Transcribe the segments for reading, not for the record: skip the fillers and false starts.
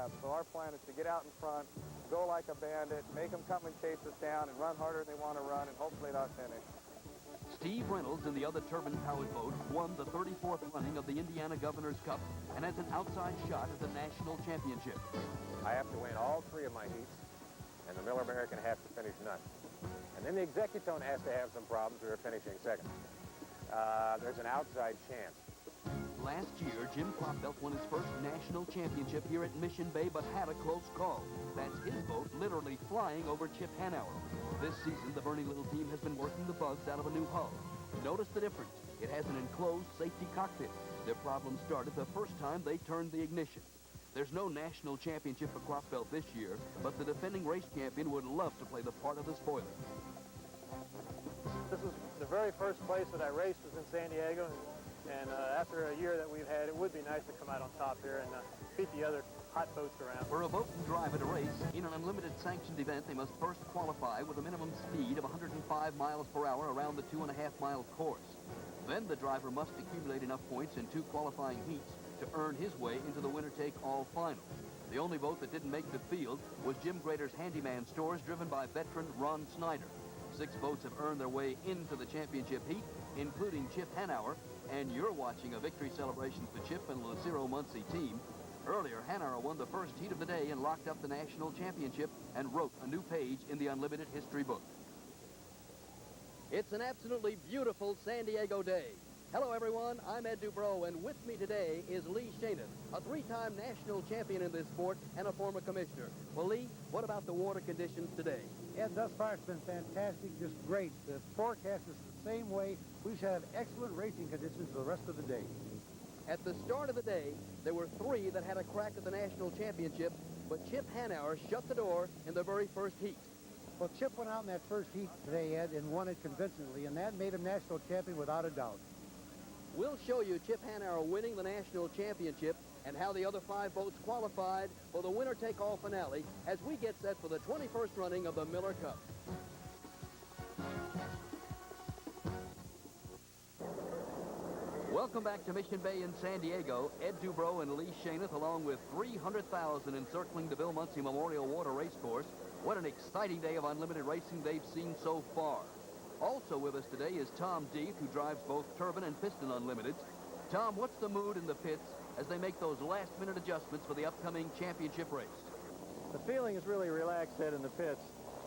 lap. So our plan is to get out in front, go like a bandit, make them come and chase us down, and run harder than they want to run, and hopefully not finish. Steve Reynolds in the other turbine-powered boat won the 34th running of the Indiana Governor's Cup and has an outside shot at the national championship. I have to win all 3 of my heats, and the Miller American have to finish none. And then the Executone has to have some problems. We were finishing second. There's an outside chance. Last year, Jim Klopfelt won his first national championship here at Mission Bay, but had a close call. That's his boat literally flying over Chip Hanauer. This season, the Bernie Little team has been working the bugs out of a new hull. Notice the difference. It has an enclosed safety cockpit. Their problem started the first time they turned the ignition. There's no national championship for Klopfelt this year, but the defending race champion would love to play the part of the spoiler. This is the very first place that I raced was in San Diego, and after a year that we've had, it would be nice to come out on top here and beat the other hot boats around. For a boat and driver to race in an unlimited sanctioned event, they must first qualify with a minimum speed of 105 miles per hour around the 2.5-mile course. Then the driver must accumulate enough points in 2 qualifying heats to earn his way into the winner-take-all final. The only boat that didn't make the field was Jim Grader's Handyman Stores, driven by veteran Ron Snyder. 6 boats have earned their way into the championship heat, including Chip Hanauer, and you're watching a victory celebration for Chip and Lucero Muncie team. Earlier, Hanauer won the first heat of the day and locked up the national championship and wrote a new page in the Unlimited history book. It's an absolutely beautiful San Diego day. Hello, everyone. I'm Ed Dubrow, and with me today is Lee Shannon, a 3-time national champion in this sport and a former commissioner. Well, Lee, what about the water conditions today? Ed, thus far it's been fantastic, just great. The forecast is the same way. We should have excellent racing conditions for the rest of the day. At the start of the day, there were 3 that had a crack at the national championship, but Chip Hanauer shut the door in the very first heat. Well, Chip went out in that first heat today, Ed, and won it convincingly, and that made him national champion without a doubt. We'll show you Chip Hanauer winning the national championship and how the other 5 boats qualified for the winner-take-all finale as we get set for the 21st running of the Miller Cup. Welcome back to Mission Bay in San Diego. Ed Dubrow and Lee Shaneth, along with 300,000 encircling the Bill Muncie Memorial Water Racecourse. What an exciting day of unlimited racing they've seen so far. Also with us today is Tom Deeth, who drives both Turbine and Piston Unlimiteds. Tom, what's the mood in the pits as they make those last-minute adjustments for the upcoming championship race? The feeling is really relaxed, Ed, in the pits.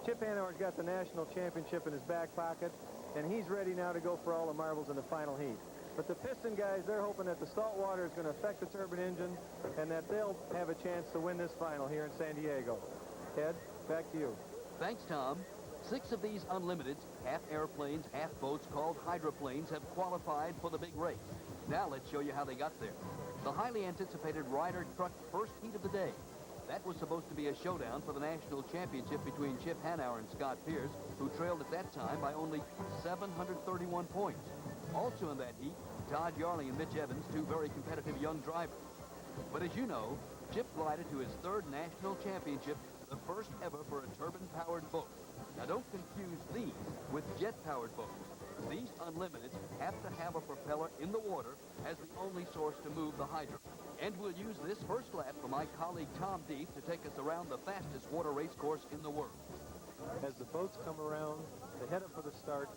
Chip Hanauer's got the national championship in his back pocket, and he's ready now to go for all the marbles in the final heat. But the Piston guys, they're hoping that the salt water is going to affect the turbine engine and that they'll have a chance to win this final here in San Diego. Ed, back to you. Thanks, Tom. 6 of these Unlimiteds, half airplanes, half boats called hydroplanes, have qualified for the big race. Now let's show you how they got there. The highly anticipated Ryder Truck first heat of the day. That was supposed to be a showdown for the national championship between Chip Hanauer and Scott Pierce, who trailed at that time by only 731 points. Also in that heat, Todd Yarling and Mitch Evans, 2 very competitive young drivers. But as you know, Chip glided to his 3rd national championship, the first ever for a turbine-powered boat. Now, don't confuse these with jet-powered boats. These Unlimiteds have to have a propeller in the water as the only source to move the hydrant. And we'll use this first lap for my colleague Tom Deeth to take us around the fastest water race course in the world. As the boats come around, they head up for the start.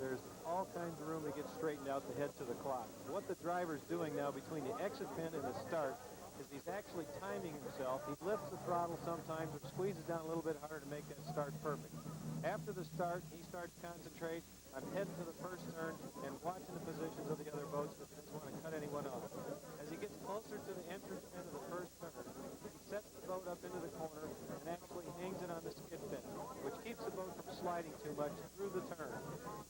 There's all kinds of room to get straightened out to head to the clock. What the driver's doing now between the exit pin and the start is he's actually timing himself. He lifts the throttle sometimes or squeezes down a little bit harder to make that start perfect. After the start, he starts to concentrate on heading to the first turn and watching the positions of the other boats, but he doesn't want to cut anyone off. As he gets closer to the entrance pin of the first turn, he sets the boat up into the corner and actually hangs it on the skid pin, which keeps the boat from sliding too much through the turn.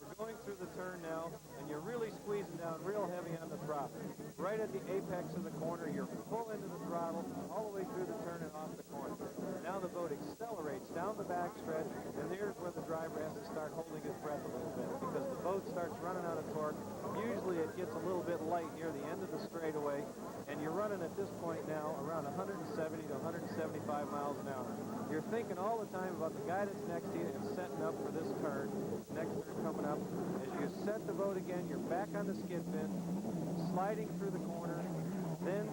We're going through the turn now, and you're really squeezing down real heavy on the throttle. Right at the apex of the corner, you're full into the throttle, all the way through the turn and off the corner. Now the boat accelerates down the backstretch, and there's where the driver has to start holding his breath a little bit, because the boat starts running out of torque. Usually it gets a little bit light near the end of the straightaway, and you're running at this point now around 170 to 175 miles an hour. You're thinking all the time about the guy that's next to you and setting up for this turn, next turn coming up. As you set the boat again, you're back on the skid pin, sliding through the corner. Then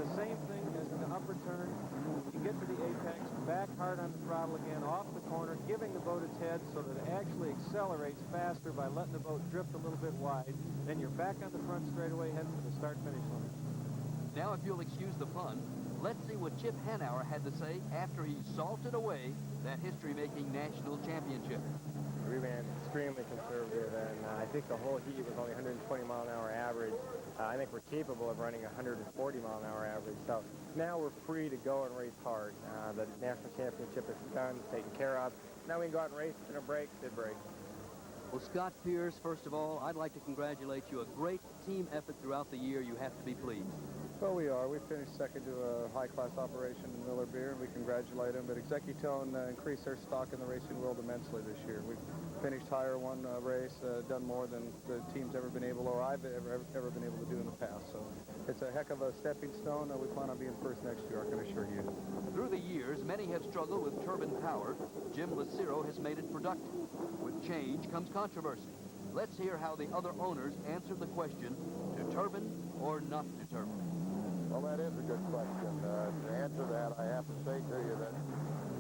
the same thing as the upper turn. You back hard on the throttle again, off the corner, giving the boat its head so that it actually accelerates faster by letting the boat drift a little bit wide. Then you're back on the front straightaway heading for the start-finish line. Now, if you'll excuse the pun, let's see what Chip Hanauer had to say after he salted away that history-making national championship. We ran extremely conservative, and I think the whole heat was only 120 mile an hour average. I think we're capable of running 140 mile an hour average. So now we're free to go and race hard. The national championship is done, taken care of. Now we can go out and race, and a break, did break. Well, Scott Pierce, first of all, I'd like to congratulate you. A great team effort throughout the year. You have to be pleased. Well, we are. We finished second to a high-class operation in Miller Beer, and we congratulate them. But Executone increased their stock in the racing world immensely this year. We finished higher one race, done more than the team's ever been able, or I've ever been able to do in the past. So it's a heck of a stepping stone. We plan on being first next year, I can assure you. Through the years, many have struggled with turbine power. Jim Lucero has made it productive. With change comes controversy. Let's hear how the other owners answered the question, to turbine or not to turbine. Well, that is a good question. To answer that, I have to say to you that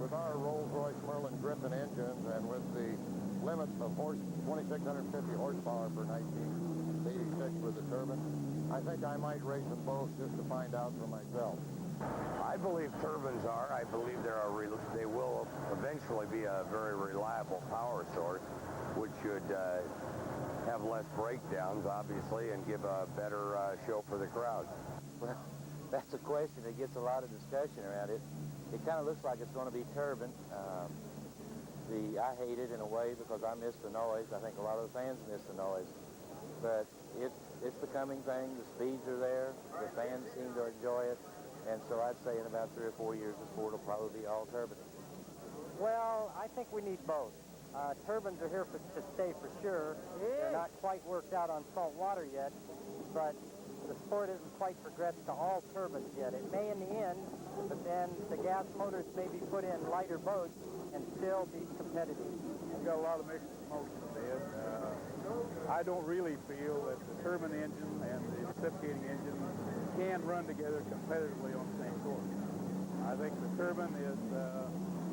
with our Rolls-Royce Merlin Griffin engines and with the limits of 2,650 horsepower for 1986 with the turbine, I think I might race them both just to find out for myself. I believe turbines are. I believe they will eventually be a very reliable power source, which should have less breakdowns, obviously, and give a better show for the crowd. Well, that's a question that gets a lot of discussion around it. It kind of looks like it's going to be turbine. I hate it in a way because I miss the noise. I think a lot of the fans miss the noise. But it's the coming thing. The speeds are there. The fans seem to enjoy it. And so I'd say in about 3 or 4 years, the sport will probably be all turbine. Well, I think we need both. Turbines are here to stay for sure. They're not quite worked out on salt water yet, but the sport isn't quite progressed to all turbines yet. It may in the end, but then the gas motors may be put in lighter boats and still be competitive. We've got a lot of mixed emotions, Ed. I don't really feel that the turbine engine and the reciprocating engine can run together competitively on the same course. I think the turbine is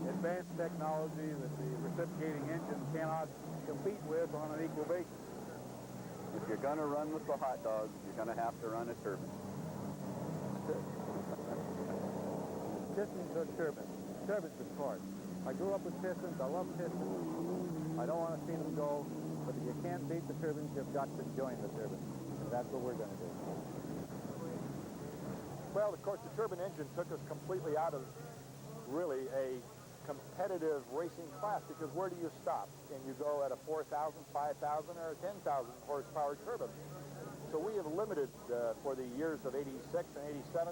advanced technology that the reciprocating engine cannot compete with on an equal basis. If you're going to run with the hot dogs, you're going to have to run a turbine. Pistons or turbines? Turbines, of course. I grew up with pistons. I love pistons. I don't want to see them go, but if you can't beat the turbines, you've got to join the turbines. And that's what we're going to do. Well, of course, the turbine engine took us completely out of really a competitive racing class, because where do you stop? Can you go at a 4,000, 5,000, or a 10,000 horsepower turbine? So we have limited for the years of 86 and 87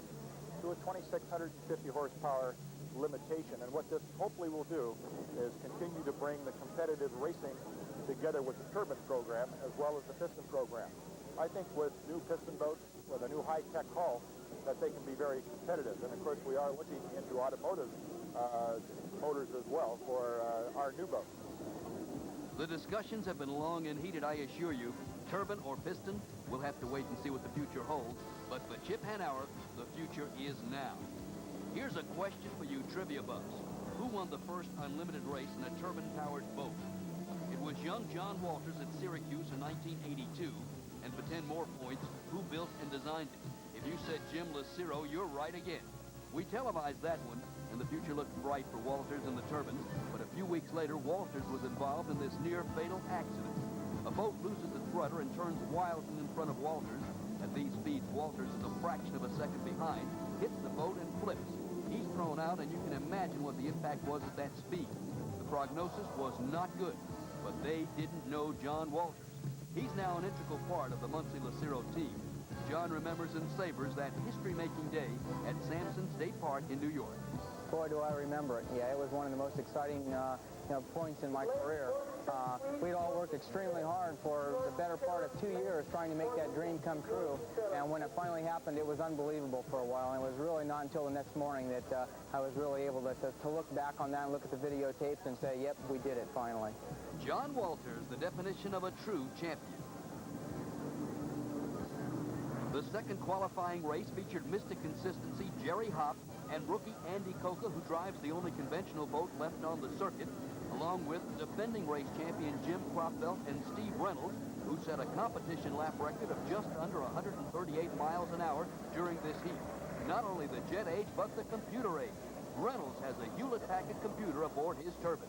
to a 2,650 horsepower limitation. And what this hopefully will do is continue to bring the competitive racing together with the turbine program as well as the piston program. I think with new piston boats, with a new high-tech hull, that they can be very competitive. And of course, we are looking into automotive motors as well for our new boats. The discussions have been long and heated, I assure you. Turbine or piston, we'll have to wait and see what the future holds. But for Chip Hanauer, the future is now. Here's a question for you trivia buffs. Who won the first unlimited race in a turbine-powered boat? It was young John Walters at Syracuse in 1982. And for 10 more points, who built and designed it? If you said Jim Lucero, you're right again. We televised that one, and the future looked bright for Walters and the turbines, but a few weeks later, Walters was involved in this near-fatal accident. A boat loses its rudder and turns wildly in front of Walters. At these speeds, Walters is a fraction of a second behind, hits the boat and flips. He's thrown out, and you can imagine what the impact was at that speed. The prognosis was not good, but they didn't know John Walters. He's now an integral part of the Muncie Lucero team. John remembers and savors that history-making day at Sampson State Park in New York. Boy, do I remember it. Yeah, it was one of the most exciting points in my career. We'd all worked extremely hard for the better part of 2 years trying to make that dream come true. And when it finally happened, it was unbelievable for a while. And it was really not until the next morning that I was really able to look back on that and look at the videotapes and say, yep, we did it finally. John Walters, the definition of a true champion. The second qualifying race featured Mr. Consistency Jerry Hopp and rookie Andy Coca, who drives the only conventional boat left on the circuit, along with defending race champion Jim Cropfelt and Steve Reynolds, who set a competition lap record of just under 138 miles an hour during this heat. Not only the jet age, but the computer age. Reynolds has a Hewlett-Packard computer aboard his turbine.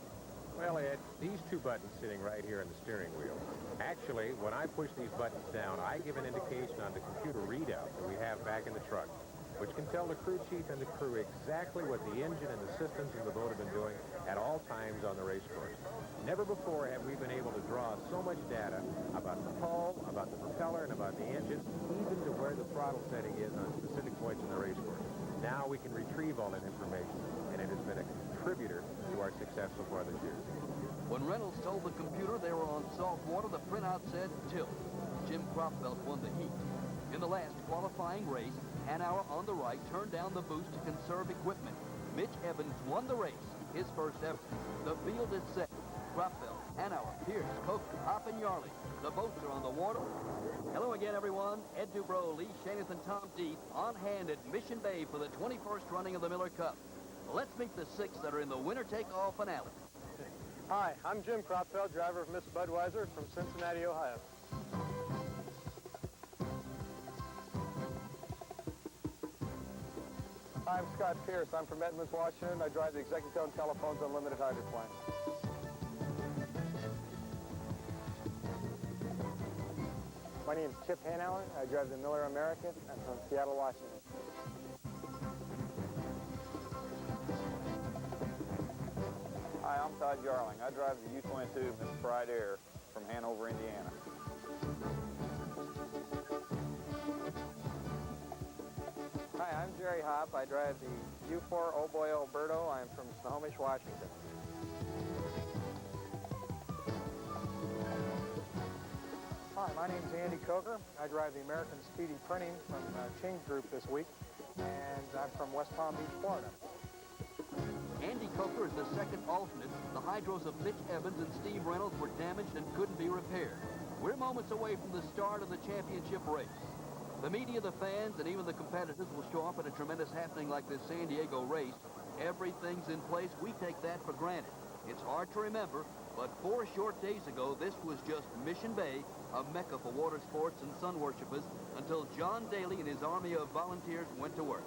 Well, Ed, these two buttons sitting right here in the steering wheel, actually, when I push these buttons down, I give an indication on the computer readout that we have back in the truck, which can tell the crew chief and the crew exactly what the engine and the systems in the boat have been doing at all times on the race course. Never before have we been able to draw so much data about the hull, about the propeller, and about the engine, even to where the throttle setting is on specific points in the race course. Now we can retrieve all that information, and it has been a contributor to our success so far this year. When Reynolds told the computer they were on salt water, the printout said tilt. Jim Cropfelt won the heat. In the last qualifying race, Hanauer on the right turned down the boost to conserve equipment. Mitch Evans won the race, his first ever. The field is set. Cropfelt, Hanauer, Pierce, Coke, Hop, and Yarley. The boats are on the water. Hello again, everyone. Ed Dubrow, Lee Shaneth, and Tom Deep on hand at Mission Bay for the 21st running of the Miller Cup. Let's meet the six that are in the winner-take-all finale. Hi, I'm Jim Cropfelt, driver of Miss Budweiser from Cincinnati, Ohio. Hi, I'm Scott Pierce. I'm from Edmonds, Washington. I drive the Executive Telephone's Unlimited hydroplane. My name is Chip Hanauer. I drive the Miller American. I'm from Seattle, Washington. Hi, I'm Todd Yarling. I drive the U-22 Miss Pride Air from Hanover, Indiana. Hi, I'm Jerry Hopp. I drive the U4 Oh Boy Alberto. I'm from Snohomish, Washington. Hi, my name is Andy Coker. I drive the American Speedy Printing from Ching Group this week, and I'm from West Palm Beach, Florida. Andy Coker is the second alternate. The hydros of Mitch Evans and Steve Reynolds were damaged and couldn't be repaired. We're moments away from the start of the championship race. The media, the fans, and even the competitors will show up at a tremendous happening like this San Diego race. Everything's in place. We take that for granted. It's hard to remember, but 4 short days ago, this was just Mission Bay, a mecca for water sports and sun worshipers, until John Daly and his army of volunteers went to work.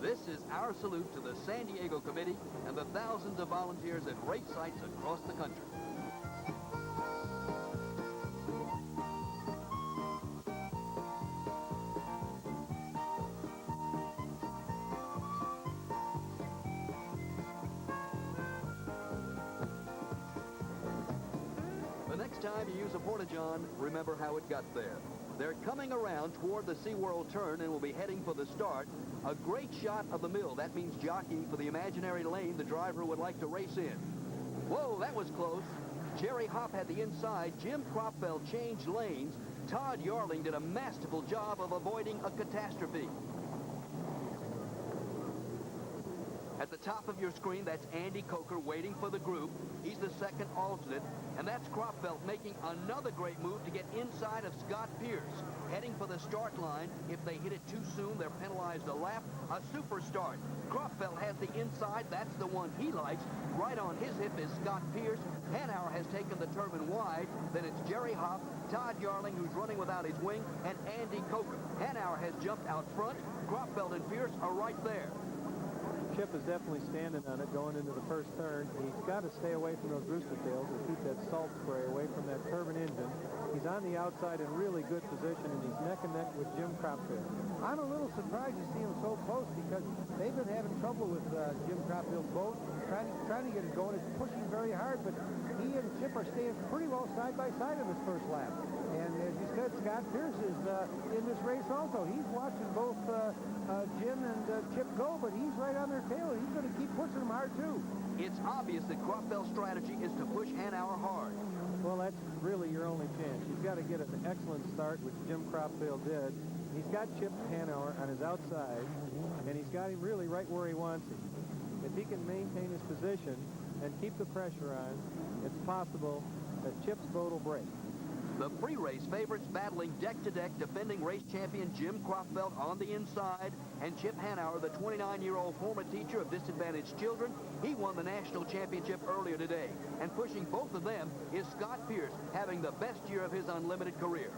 This is our salute to the San Diego Committee and the thousands of volunteers at race sites across the country. The next time you use a porta-john, remember how it got there. They're coming around toward the SeaWorld turn and will be heading for the start. A great shot of the mill. That means jockeying for the imaginary lane the driver would like to race in. Whoa, that was close. Jerry Hopp had the inside. Jim Cropfelt changed lanes. Todd Yarling did a masterful job of avoiding a catastrophe. At the top of your screen, that's Andy Coker waiting for the group. He's the second alternate. And that's Cropfelt making another great move to get inside of Scott Pierce. Heading for the start line. If they hit it too soon, they're penalized a lap. A super start. Cropfelt has the inside. That's the one he likes. Right on his hip is Scott Pierce. Hanauer has taken the turbine wide. Then it's Jerry Hopp, Todd Yarling, who's running without his wing, and Andy Coker. Hanauer has jumped out front. Cropfelt and Pierce are right there. Chip is definitely standing on it going into the first turn. He's got to stay away from those rooster tails and keep that salt spray away from that turbine engine. He's on the outside in really good position, and he's neck and neck with Jim Cropfelt. I'm a little surprised to see him so close because they've been having trouble with Jim Cropfelt's boat, trying to get it going. It's pushing very hard, but he and Chip are staying pretty well side by side in this first lap. And as you said, Scott Pierce is in this race also. He's watching both Jim and Chip go, but he's right on their tail, and he's going to keep pushing them hard, too. It's obvious that Cropfelt's strategy is to push Hanauer hard. Well, that's really your only chance. You've got to get an excellent start, which Jim Cropfelt did. He's got Chip Hanauer on his outside, and he's got him really right where he wants him. If he can maintain his position and keep the pressure on, it's possible that Chip's boat will break. The pre-race favorites battling deck-to-deck defending race champion Jim Croftfeld on the inside, and Chip Hanauer, the 29-year-old former teacher of disadvantaged children. He won the national championship earlier today. And pushing both of them is Scott Pierce, having the best year of his unlimited career.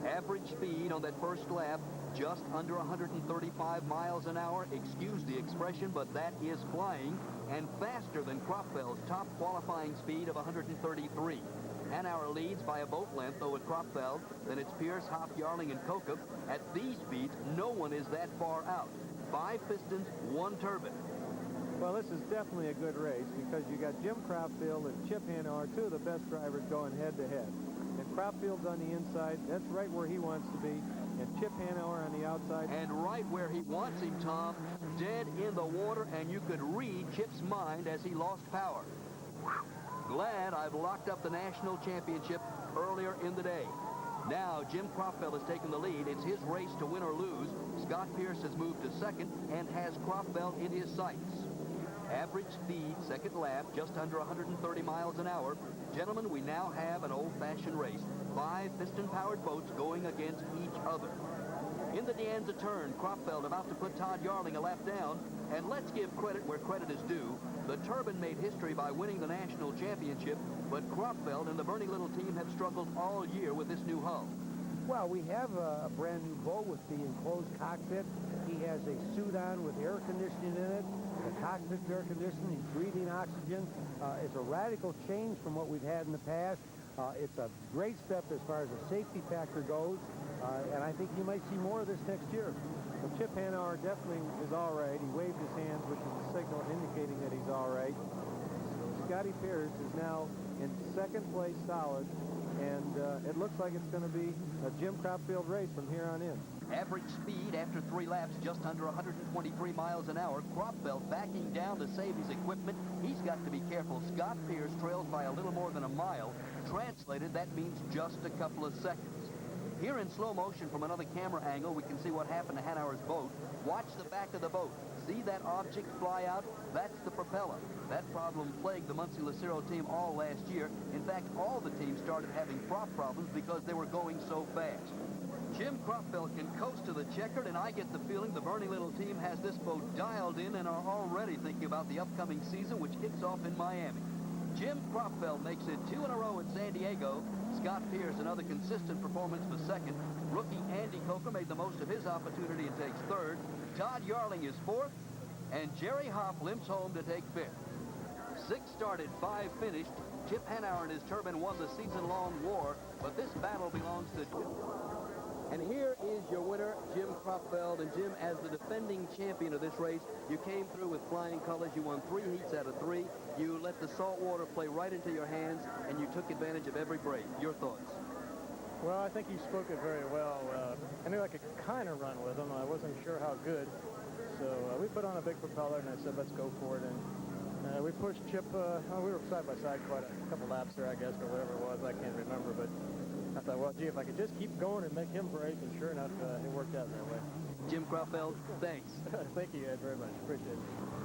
Average speed on that first lap, just under 135 miles an hour. Excuse the expression, but that is flying, and faster than Croftfeld's top qualifying speed of 133. Hanauer leads by a boat length, though, at Croftfeld. Then it's Pierce, Hoff, Yarling, and Kokup. At these speeds, no one is that far out. 5 pistons, 1 turbine. Well, this is definitely a good race because you got Jim Croftfield and Chip Hanauer, 2 of the best drivers going head-to-head. And Croftfield's on the inside. That's right where he wants to be. And Chip Hanauer on the outside. And right where he wants him, Tom, dead in the water, and you could read Chip's mind as he lost power. Glad I've locked up the national championship earlier in the day. Now, Jim Croftfeld has taken the lead. It's his race to win or lose. Scott Pierce has moved to second and has Croftfeld in his sights. Average speed, second lap, just under 130 miles an hour. Gentlemen, we now have an old-fashioned race. 5 piston-powered boats going against each other. In the De Anza turn, Croftfeld about to put Todd Yarling a lap down. And let's give credit where credit is due. The Turbine made history by winning the national championship, but Croftfeld and the Bernie Little team have struggled all year with this new hull. Well, we have a brand new boat with the enclosed cockpit. He has a suit on with air conditioning in it. The cockpit's air conditioning. He's breathing oxygen. It's a radical change from what we've had in the past. It's a great step as far as the safety factor goes, and I think you might see more of this next year. Well, Chip Hanauer definitely is all right. He waved his hands, which is a signal indicating that he's all right. Scotty Pierce is now in second place solid, and it looks like it's going to be a Jim Croftfield race from here on in. Average speed after 3 laps, just under 123 miles an hour. Croftfeld backing down to save his equipment. He's got to be careful. Scott Pierce trails by a little more than a mile. Translated, that means just a couple of seconds. Here in slow motion from another camera angle, we can see what happened to Hanauer's boat. Watch the back of the boat. See that object fly out? That's the propeller. That problem plagued the Muncie Lucero team all last year. In fact, all the teams started having prop problems because they were going so fast. Jim Croftfeld can coast to the checkered, and I get the feeling the Bernie Little team has this boat dialed in and are already thinking about the upcoming season, which kicks off in Miami. Jim Croftfeld makes it 2 in a row at San Diego. Scott Pierce, another consistent performance for second. Rookie Andy Coker made the most of his opportunity and takes third. Todd Yarling is fourth, and Jerry Hoff limps home to take fifth. 6 started, 5 finished. Chip Hanauer and his Turbine won the season-long war, but this battle belongs to Jim. And here is your winner, Jim Croftfeld. And Jim, as the defending champion of this race, you came through with flying colors. You won 3 heats out of 3. You let the salt water play right into your hands, and you took advantage of every break. Your thoughts? Well, I think you spoke it very well. I knew I could kind of run with him. I wasn't sure how good. So we put on a big propeller, and I said, let's go for it. And we pushed Chip. We were side by side quite a couple laps there, I guess, or whatever it was. I can't remember, but I thought, well, gee, if I could just keep going and make him break, and sure enough, it worked out that way. Jim Croftfeld, thanks. Thank you, Ed, very much. Appreciate it.